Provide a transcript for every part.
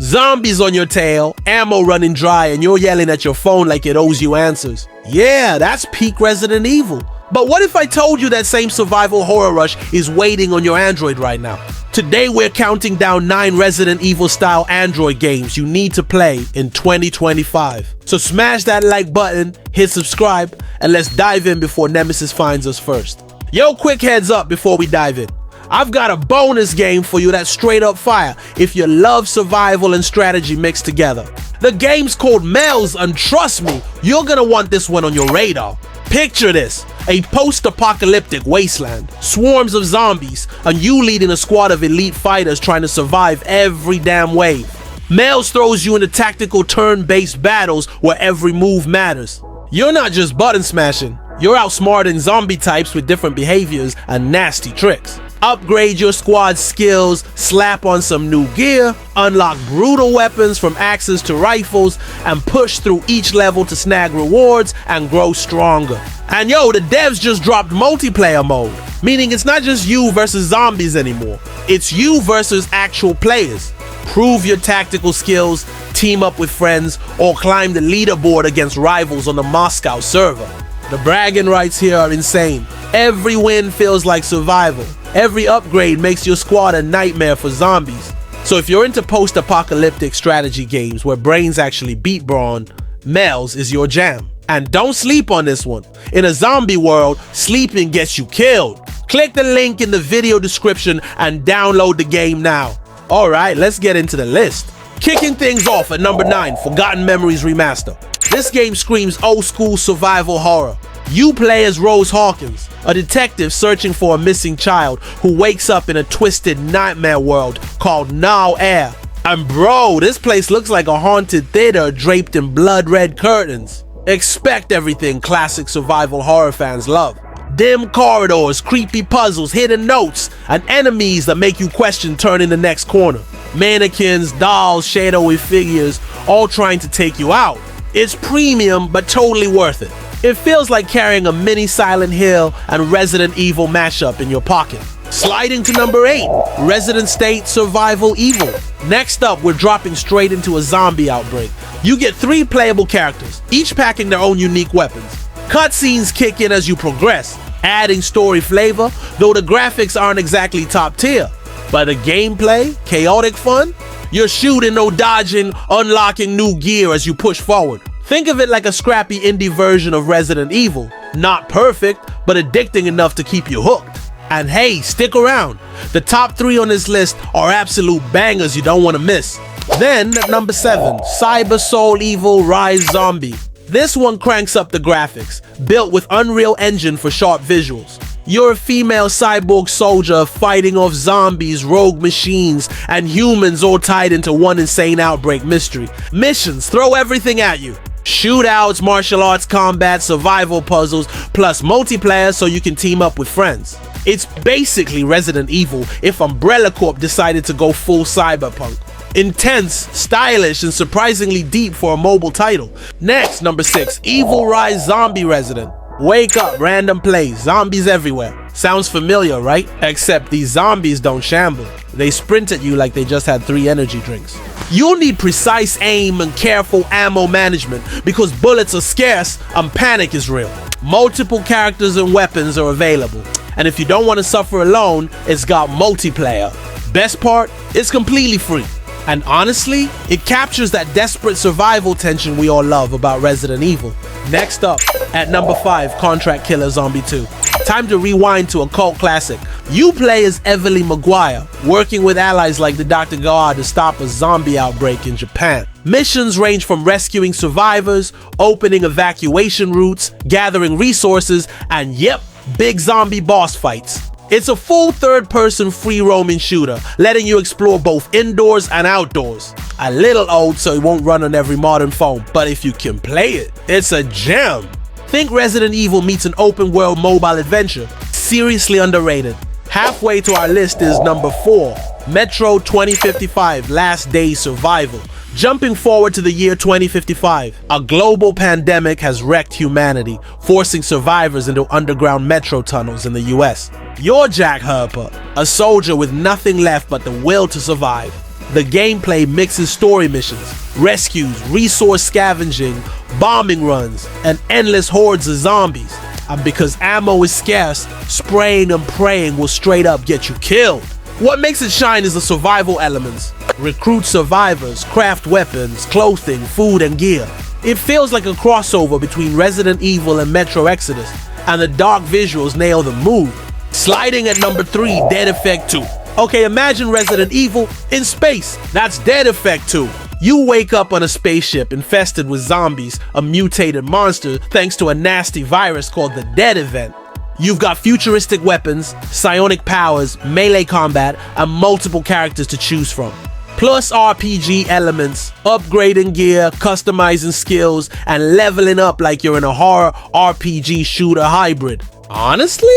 Zombies on your tail, ammo running dry, and you're yelling at your phone like it owes you answers. Yeah, that's peak Resident Evil. But what if I told you that same survival horror rush is waiting on your Android right now? Today we're counting down 9 Resident Evil style Android games you need to play in 2025. So smash that like button, hit subscribe, and let's dive in before Nemesis finds us first. Yo, quick heads up before we dive in. I've got a bonus game for you that's straight up fire if you love survival and strategy mixed together. The game's called MELS, and trust me, you're gonna want this one on your radar. Picture this, a post-apocalyptic wasteland, swarms of zombies, and you leading a squad of elite fighters trying to survive every damn wave. MELS throws you into tactical turn-based battles where every move matters. You're not just button smashing, you're outsmarting zombie types with different behaviors and nasty tricks. Upgrade your squad's skills, slap on some new gear, unlock brutal weapons from axes to rifles, and push through each level to snag rewards and grow stronger. And yo, the devs just dropped multiplayer mode, meaning it's not just you versus zombies anymore. It's you versus actual players. Prove your tactical skills, team up with friends, or climb the leaderboard against rivals on the Moscow server. The bragging rights here are insane. Every win feels like survival. Every upgrade makes your squad a nightmare for zombies. So if you're into post-apocalyptic strategy games where brains actually beat brawn, MELS is your jam. And don't sleep on this one. In a zombie world, sleeping gets you killed. Click the link in the video description and download the game now. Alright, let's get into the list. Kicking things off at number 9, Forgotten Memories Remaster. This game screams old school survival horror. You play as Rose Hawkins, a detective searching for a missing child who wakes up in a twisted nightmare world called Now Air. And bro, this place looks like a haunted theater draped in blood-red curtains. Expect everything classic survival horror fans love. Dim corridors, creepy puzzles, hidden notes, and enemies that make you question turning the next corner. Mannequins, dolls, shadowy figures, all trying to take you out. It's premium, but totally worth it. It feels like carrying a mini Silent Hill and Resident Evil mashup in your pocket. Sliding to number 8, Resident State Survival Evil. Next up, we're dropping straight into a zombie outbreak. You get 3 playable characters, each packing their own unique weapons. Cutscenes kick in as you progress, adding story flavor, though the graphics aren't exactly top tier. But the gameplay, chaotic fun? You're shooting, no dodging, unlocking new gear as you push forward. Think of it like a scrappy indie version of Resident Evil. Not perfect, but addicting enough to keep you hooked. And hey, stick around. The top 3 on this list are absolute bangers you don't want to miss. Then, at number 7, Cyber Soul Evil Rise Zombie. This one cranks up the graphics, built with Unreal Engine for sharp visuals. You're a female cyborg soldier fighting off zombies, rogue machines, and humans all tied into one insane outbreak mystery. Missions throw everything at you. Shootouts, martial arts combat, survival puzzles, plus multiplayer so you can team up with friends. It's basically Resident Evil if Umbrella Corp decided to go full cyberpunk. Intense, stylish, and surprisingly deep for a mobile title. Next, number 6, Evil Rise Zombie Resident. Wake up, random plays, zombies everywhere. Sounds familiar, right? Except these zombies don't shamble. They sprint at you like they just had 3 energy drinks. You'll need precise aim and careful ammo management because bullets are scarce and panic is real. Multiple characters and weapons are available. And if you don't want to suffer alone, it's got multiplayer. Best part, it's completely free. And honestly, it captures that desperate survival tension we all love about Resident Evil. Next up, at number 5, Contract Killer Zombie 2. Time to rewind to a cult classic. You play as Evelyn Maguire, working with allies like the Dr. Guard to stop a zombie outbreak in Japan. Missions range from rescuing survivors, opening evacuation routes, gathering resources, and yep, big zombie boss fights. It's a full third-person free-roaming shooter, letting you explore both indoors and outdoors. A little old so it won't run on every modern phone, but if you can play it, it's a gem. Think Resident Evil meets an open-world mobile adventure. Seriously underrated. Halfway to our list is number 4, Metro 2055 Last Day Survival. Jumping forward to the year 2055, a global pandemic has wrecked humanity, forcing survivors into underground metro tunnels in the US. You're Jack Herper, a soldier with nothing left but the will to survive. The gameplay mixes story missions, rescues, resource scavenging, bombing runs, and endless hordes of zombies. And because ammo is scarce, spraying and praying will straight up get you killed. What makes it shine is the survival elements. Recruit survivors, craft weapons, clothing, food, and gear. It feels like a crossover between Resident Evil and Metro Exodus, and the dark visuals nail the mood. Sliding at number 3, Dead Effect 2. Okay, imagine Resident Evil in space. That's Dead Effect 2. You wake up on a spaceship infested with zombies, a mutated monster thanks to a nasty virus called the Dead Event. You've got futuristic weapons, psionic powers, melee combat, and multiple characters to choose from. Plus RPG elements, upgrading gear, customizing skills, and leveling up like you're in a horror RPG shooter hybrid. Honestly,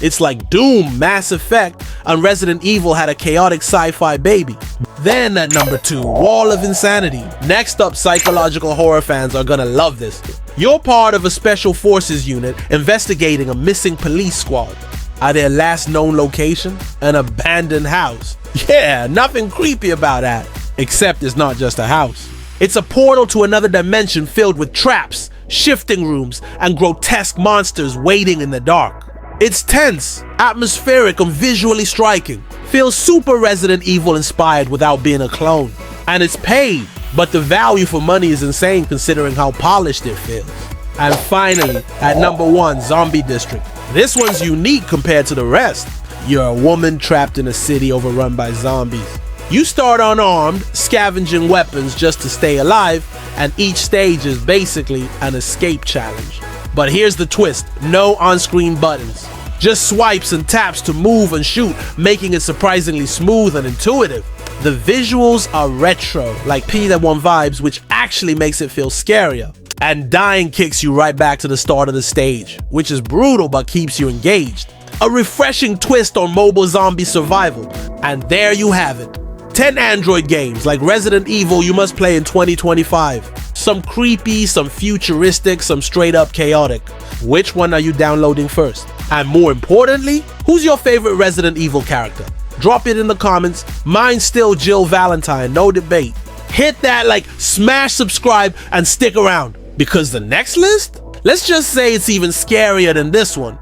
it's like Doom, Mass Effect, and Resident Evil had a chaotic sci-fi baby. Then at number 2, Wall of Insanity. Next up, psychological horror fans are gonna love this. You're part of a special forces unit investigating a missing police squad. At their last known location, an abandoned house. Yeah, nothing creepy about that. Except it's not just a house. It's a portal to another dimension filled with traps, shifting rooms, and grotesque monsters waiting in the dark. It's tense, atmospheric, and visually striking. Feels super Resident Evil inspired without being a clone. And it's paid, but the value for money is insane considering how polished it feels. And finally, at number 1, Zombie District. This one's unique compared to the rest. You're a woman trapped in a city overrun by zombies. You start unarmed, scavenging weapons just to stay alive, and each stage is basically an escape challenge. But here's the twist, no on-screen buttons. Just swipes and taps to move and shoot, making it surprisingly smooth and intuitive. The visuals are retro, like P1 vibes, which actually makes it feel scarier. And dying kicks you right back to the start of the stage, which is brutal but keeps you engaged. A refreshing twist on mobile zombie survival. And there you have it. 10 Android games like Resident Evil you must play in 2025. Some creepy, some futuristic, some straight up chaotic. Which one are you downloading first? And more importantly, who's your favorite Resident Evil character? Drop it in the comments. Mine's still Jill Valentine, no debate. Hit that like, smash subscribe, and stick around. Because the next list? Let's just say it's even scarier than this one.